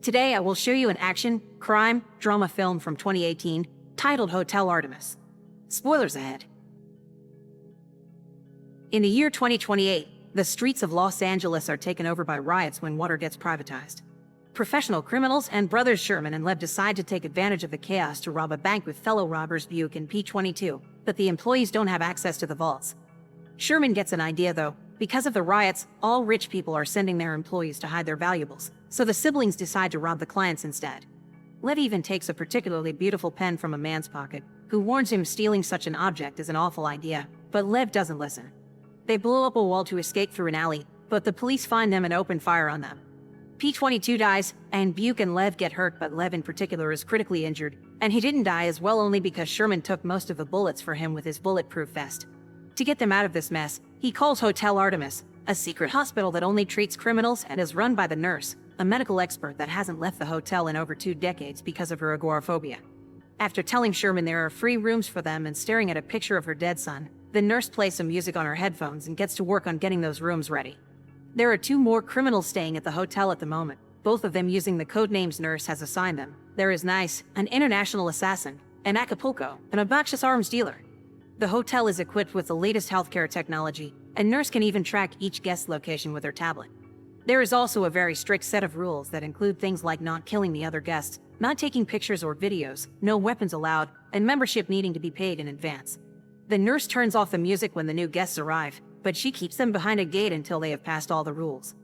Today I will show you an action, crime, drama film from 2018 titled Hotel Artemis. Spoilers ahead. In the year 2028, the streets of Los Angeles are taken over by riots when water gets privatized. Professional criminals and brothers Sherman and Lev decide to take advantage of the chaos to rob a bank with fellow robbers Buick and P-22, but the employees don't have access to the vaults. Sherman gets an idea though. Because of the riots, all rich people are sending their employees to hide their valuables, so the siblings decide to rob the clients instead. Lev even takes a particularly beautiful pen from a man's pocket, who warns him stealing such an object is an awful idea, but Lev doesn't listen. They blow up a wall to escape through an alley, but the police find them and open fire on them. P-22 dies, and Buick and Lev get hurt, but Lev in particular is critically injured, and he didn't die as well only because Sherman took most of the bullets for him with his bulletproof vest. To get them out of this mess, he calls Hotel Artemis, a secret hospital that only treats criminals and is run by the nurse, a medical expert that hasn't left the hotel in over 2 decades because of her agoraphobia. After telling Sherman there are free rooms for them and staring at a picture of her dead son, the nurse plays some music on her headphones and gets to work on getting those rooms ready. There are 2 more criminals staying at the hotel at the moment, both of them using the codenames Nurse has assigned them. There is Nice, an international assassin, and Acapulco, an obnoxious arms dealer. The hotel is equipped with the latest healthcare technology, and Nurse can even track each guest location with her tablet. There is also a very strict set of rules that include things like not killing the other guests, not taking pictures or videos, no weapons allowed, and membership needing to be paid in advance. The nurse turns off the music when the new guests arrive, but she keeps them behind a gate until they have passed all the rules.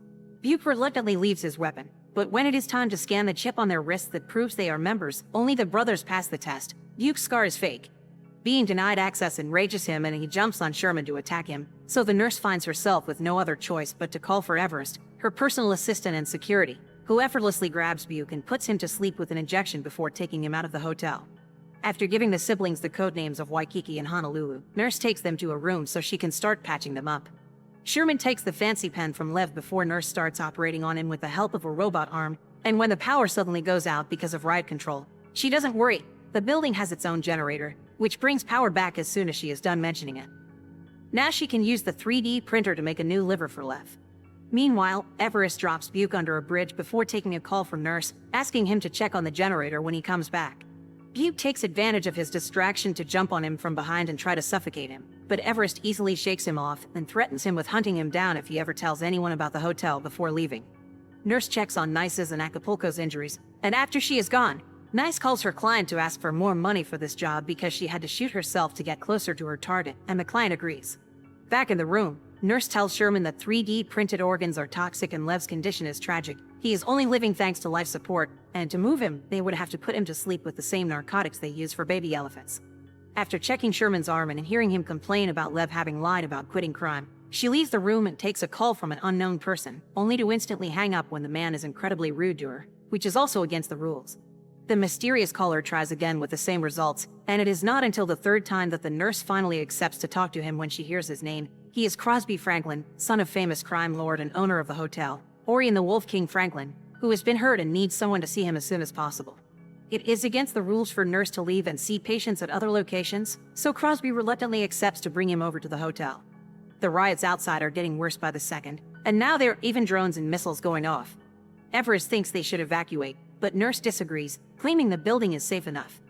Buick reluctantly leaves his weapon, but when it is time to scan the chip on their wrists that proves they are members, only the brothers pass the test. Buick's scar is fake. Being denied access enrages him and he jumps on Sherman to attack him, so the nurse finds herself with no other choice but to call for Everest, her personal assistant and security, who effortlessly grabs Buick and puts him to sleep with an injection before taking him out of the hotel. After giving the siblings the codenames of Waikiki and Honolulu, Nurse takes them to a room so she can start patching them up. Sherman takes the fancy pen from Lev before Nurse starts operating on him with the help of a robot arm, and when the power suddenly goes out because of riot control, she doesn't worry. The building has its own generator, which brings power back as soon as she is done mentioning it. Now she can use the 3D printer to make a new liver for Lev. Meanwhile, Everest drops Buick under a bridge before taking a call from Nurse, asking him to check on the generator when he comes back. Buick takes advantage of his distraction to jump on him from behind and try to suffocate him, but Everest easily shakes him off and threatens him with hunting him down if he ever tells anyone about the hotel before leaving. Nurse checks on Nice's and Acapulco's injuries, and after she is gone, Nice calls her client to ask for more money for this job because she had to shoot herself to get closer to her target, and the client agrees. Back in the room, Nurse tells Sherman that 3D printed organs are toxic and Lev's condition is tragic. He is only living thanks to life support, and to move him, they would have to put him to sleep with the same narcotics they use for baby elephants. After checking Sherman's arm and hearing him complain about Lev having lied about quitting crime, she leaves the room and takes a call from an unknown person, only to instantly hang up when the man is incredibly rude to her, which is also against the rules. The mysterious caller tries again with the same results, and it is not until the 3rd time that the nurse finally accepts to talk to him when she hears his name. He is Crosby Franklin, son of famous crime lord and owner of the hotel, Orion the Wolf King Franklin, who has been hurt and needs someone to see him as soon as possible. It is against the rules for Nurse to leave and see patients at other locations, so Crosby reluctantly accepts to bring him over to the hotel. The riots outside are getting worse by the second, and now there are even drones and missiles going off. Everest thinks they should evacuate, but Nurse disagrees, claiming the building is safe enough.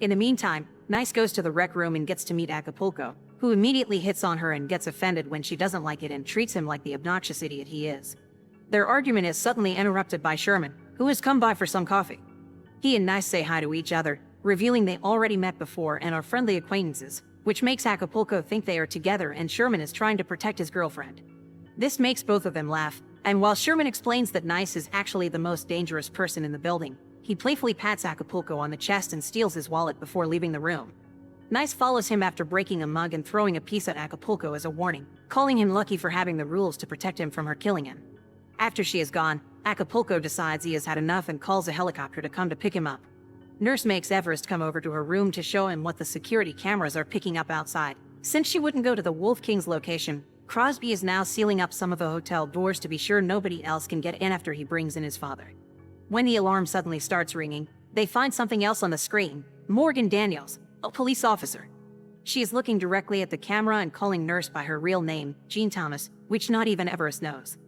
In the meantime, Nice goes to the rec room and gets to meet Acapulco, who immediately hits on her and gets offended when she doesn't like it and treats him like the obnoxious idiot he is. Their argument is suddenly interrupted by Sherman, who has come by for some coffee. He and Nice say hi to each other, revealing they already met before and are friendly acquaintances, which makes Acapulco think they are together and Sherman is trying to protect his girlfriend. This makes both of them laugh, and while Sherman explains that Nice is actually the most dangerous person in the building, he playfully pats Acapulco on the chest and steals his wallet before leaving the room. Nice follows him after breaking a mug and throwing a piece at Acapulco as a warning, calling him lucky for having the rules to protect him from her killing him. After she is gone, Acapulco decides he has had enough and calls a helicopter to come to pick him up. Nurse makes Everest come over to her room to show him what the security cameras are picking up outside. Since she wouldn't go to the Wolf King's location, Crosby is now sealing up some of the hotel doors to be sure nobody else can get in after he brings in his father. When the alarm suddenly starts ringing, they find something else on the screen: Morgan Daniels, a police officer. She is looking directly at the camera and calling Nurse by her real name, Jean Thomas, which not even Everest knows.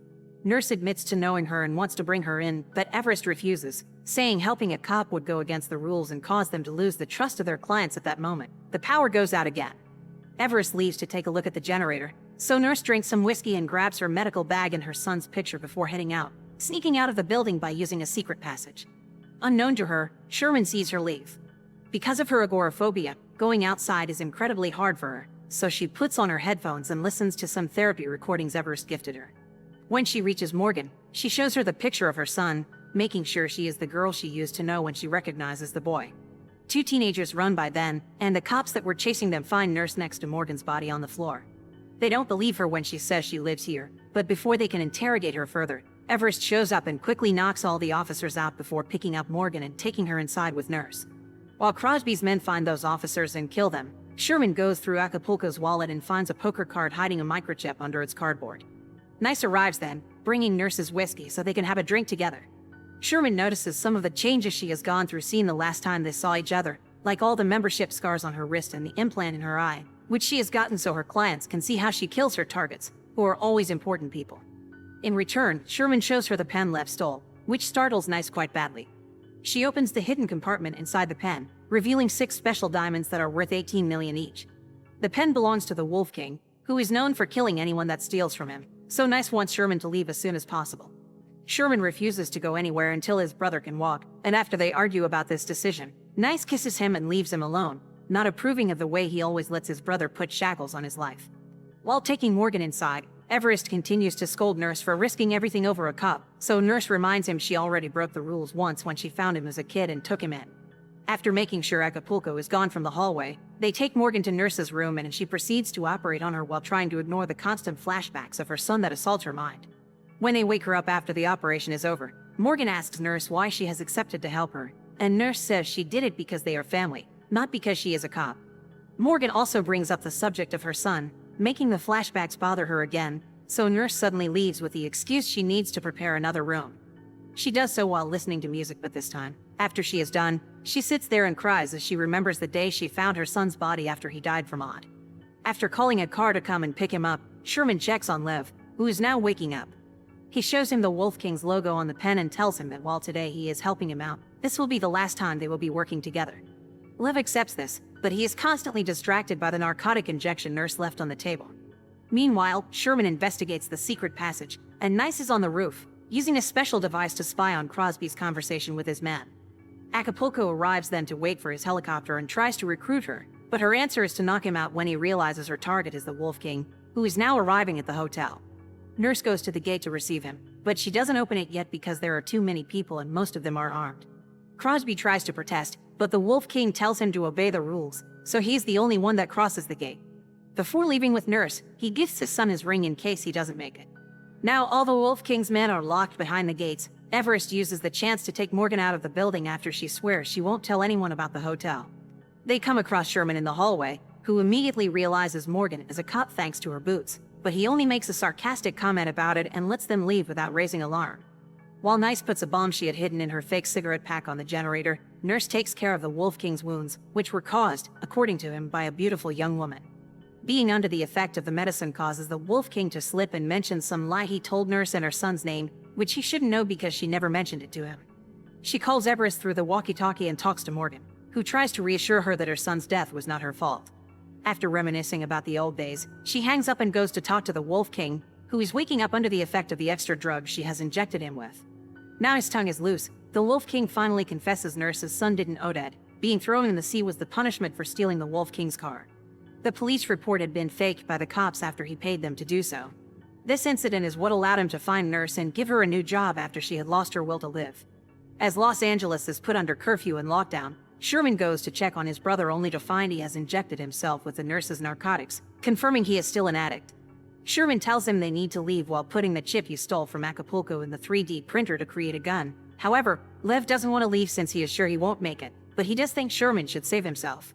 Nurse admits to knowing her and wants to bring her in, but Everest refuses, saying helping a cop would go against the rules and cause them to lose the trust of their clients at that moment. The power goes out again. Everest leaves to take a look at the generator, so Nurse drinks some whiskey and grabs her medical bag and her son's picture before heading out, sneaking out of the building by using a secret passage. Unknown to her, Sherman sees her leave. Because of her agoraphobia, going outside is incredibly hard for her, so she puts on her headphones and listens to some therapy recordings Everest gifted her. When she reaches Morgan, she shows her the picture of her son, making sure she is the girl she used to know when she recognizes the boy. Two teenagers run by then, and the cops that were chasing them find Nurse next to Morgan's body on the floor. They don't believe her when she says she lives here, but before they can interrogate her further, Everest shows up and quickly knocks all the officers out before picking up Morgan and taking her inside with Nurse. While Crosby's men find those officers and kill them, Sherman goes through Acapulco's wallet and finds a poker card hiding a microchip under its cardboard. Nice arrives then, bringing Nurse's whiskey so they can have a drink together. Sherman notices some of the changes she has gone through since the last time they saw each other, like all the membership scars on her wrist and the implant in her eye, which she has gotten so her clients can see how she kills her targets, who are always important people. In return, Sherman shows her the pen Lev stole, which startles Nice quite badly. She opens the hidden compartment inside the pen, revealing 6 special diamonds that are worth 18 million each. The pen belongs to the Wolf King, who is known for killing anyone that steals from him, so Nice wants Sherman to leave as soon as possible. Sherman refuses to go anywhere until his brother can walk, and after they argue about this decision, Nice kisses him and leaves him alone, not approving of the way he always lets his brother put shackles on his life. While taking Morgan inside, Everest continues to scold Nurse for risking everything over a cop, so Nurse reminds him she already broke the rules once when she found him as a kid and took him in. After making sure Acapulco is gone from the hallway, they take Morgan to Nurse's room and she proceeds to operate on her while trying to ignore the constant flashbacks of her son that assault her mind. When they wake her up after the operation is over, Morgan asks Nurse why she has accepted to help her, and Nurse says she did it because they are family, not because she is a cop. Morgan also brings up the subject of her son, making the flashbacks bother her again, so Nurse suddenly leaves with the excuse she needs to prepare another room. She does so while listening to music, but this time, after she is done, she sits there and cries as she remembers the day she found her son's body after he died from OD. After calling a car to come and pick him up, Sherman checks on Lev, who is now waking up. He shows him the Wolf King's logo on the pen and tells him that while today he is helping him out, this will be the last time they will be working together. Lev accepts this, but he is constantly distracted by the narcotic injection Nurse left on the table. Meanwhile, Sherman investigates the secret passage, and Nice is on the roof, using a special device to spy on Crosby's conversation with his man. Acapulco arrives then to wait for his helicopter and tries to recruit her, but her answer is to knock him out when he realizes her target is the Wolf King, who is now arriving at the hotel. Nurse goes to the gate to receive him, but she doesn't open it yet because there are too many people and most of them are armed. Crosby tries to protest, but the Wolf King tells him to obey the rules, so he's the only one that crosses the gate. Before leaving with Nurse, he gifts his son his ring in case he doesn't make it. Now all the Wolf King's men are locked behind the gates. Everest uses the chance to take Morgan out of the building after she swears she won't tell anyone about the hotel. They come across Sherman in the hallway, who immediately realizes Morgan is a cop thanks to her boots, but he only makes a sarcastic comment about it and lets them leave without raising alarm. While Nice puts a bomb she had hidden in her fake cigarette pack on the generator, Nurse takes care of the Wolf King's wounds, which were caused, according to him, by a beautiful young woman. Being under the effect of the medicine causes the Wolf King to slip and mention some lie he told Nurse and her son's name, which he shouldn't know because she never mentioned it to him. She calls Everest through the walkie-talkie and talks to Morgan, who tries to reassure her that her son's death was not her fault. After reminiscing about the old days, she hangs up and goes to talk to the Wolf King, who is waking up under the effect of the extra drugs she has injected him with. Now his tongue is loose, the Wolf King finally confesses Nurse's son didn't OD. Being thrown in the sea was the punishment for stealing the Wolf King's car. The police report had been faked by the cops after he paid them to do so. This incident is what allowed him to find Nurse and give her a new job after she had lost her will to live. As Los Angeles is put under curfew and lockdown, Sherman goes to check on his brother only to find he has injected himself with the Nurse's narcotics, confirming he is still an addict. Sherman tells him they need to leave while putting the chip he stole from Acapulco in the 3D printer to create a gun. However, Lev doesn't want to leave since he is sure he won't make it, but he does think Sherman should save himself.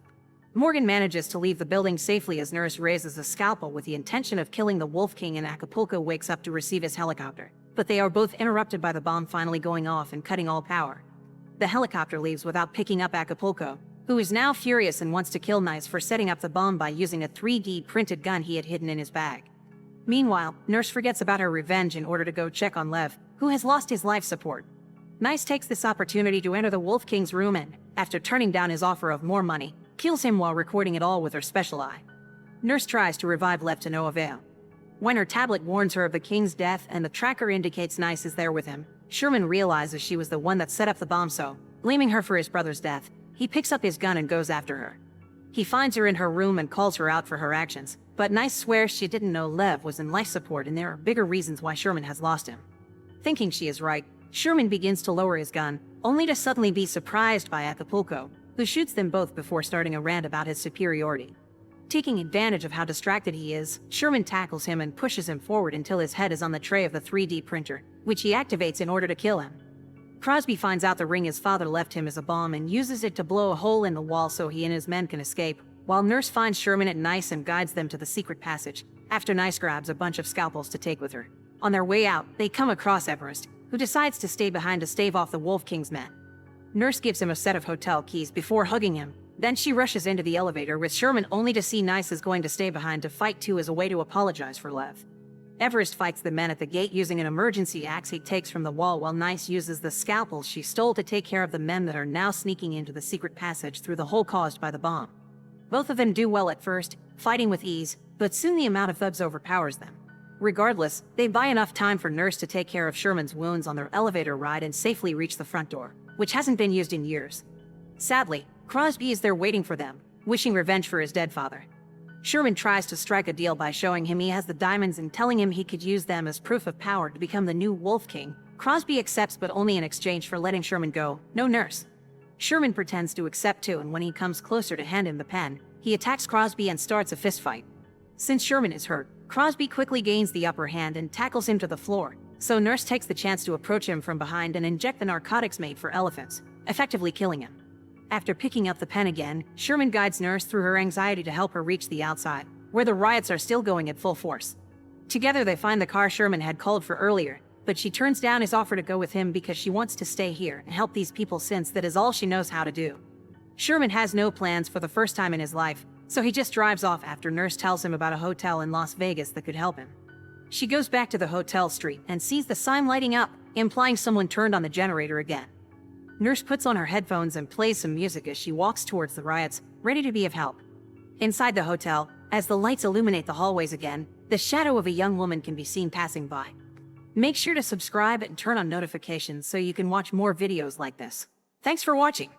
Morgan manages to leave the building safely as Nurse raises a scalpel with the intention of killing the Wolf King, and Acapulco wakes up to receive his helicopter. But they are both interrupted by the bomb finally going off and cutting all power. The helicopter leaves without picking up Acapulco, who is now furious and wants to kill Nice for setting up the bomb by using a 3D printed gun he had hidden in his bag. Meanwhile, Nurse forgets about her revenge in order to go check on Lev, who has lost his life support. Nice takes this opportunity to enter the Wolf King's room and, after turning down his offer of more money, kills him while recording it all with her special eye. Nurse tries to revive Lev to no avail. When her tablet warns her of the king's death and the tracker indicates Nice is there with him, Sherman realizes she was the one that set up the bomb, so, blaming her for his brother's death, he picks up his gun and goes after her. He finds her in her room and calls her out for her actions, but Nice swears she didn't know Lev was in life support and there are bigger reasons why Sherman has lost him. Thinking she is right, Sherman begins to lower his gun, only to suddenly be surprised by Acapulco, who shoots them both before starting a rant about his superiority. Taking advantage of how distracted he is, Sherman tackles him and pushes him forward until his head is on the tray of the 3D printer, which he activates in order to kill him. Crosby finds out the ring his father left him is a bomb and uses it to blow a hole in the wall so he and his men can escape, while Nurse finds Sherman at Nice and guides them to the secret passage, after Nice grabs a bunch of scalpels to take with her. On their way out, they come across Everest, who decides to stay behind to stave off the Wolf King's men. Nurse gives him a set of hotel keys before hugging him. Then she rushes into the elevator with Sherman only to see Nice is going to stay behind to fight too as a way to apologize for Lev. Everest fights the men at the gate using an emergency axe he takes from the wall while Nice uses the scalpels she stole to take care of the men that are now sneaking into the secret passage through the hole caused by the bomb. Both of them do well at first, fighting with ease, but soon the amount of thugs overpowers them. Regardless, they buy enough time for Nurse to take care of Sherman's wounds on their elevator ride and safely reach the front door, which hasn't been used in years. Sadly, Crosby is there waiting for them, wishing revenge for his dead father. Sherman tries to strike a deal by showing him he has the diamonds and telling him he could use them as proof of power to become the new Wolf King. Crosby accepts, but only in exchange for letting Sherman go, no Nurse. Sherman pretends to accept too, and when he comes closer to hand him the pen, he attacks Crosby and starts a fistfight. Since Sherman is hurt, Crosby quickly gains the upper hand and tackles him to the floor, so Nurse takes the chance to approach him from behind and inject the narcotics made for elephants, effectively killing him. After picking up the pen again, Sherman guides Nurse through her anxiety to help her reach the outside, where the riots are still going at full force. Together they find the car Sherman had called for earlier, but she turns down his offer to go with him because she wants to stay here and help these people since that is all she knows how to do. Sherman has no plans for the first time in his life, so he just drives off after Nurse tells him about a hotel in Las Vegas that could help him. She goes back to the hotel street and sees the sign lighting up, implying someone turned on the generator again. Nurse puts on her headphones and plays some music as she walks towards the riots, ready to be of help. Inside the hotel, as the lights illuminate the hallways again, the shadow of a young woman can be seen passing by. Make sure to subscribe and turn on notifications so you can watch more videos like this. Thanks for watching.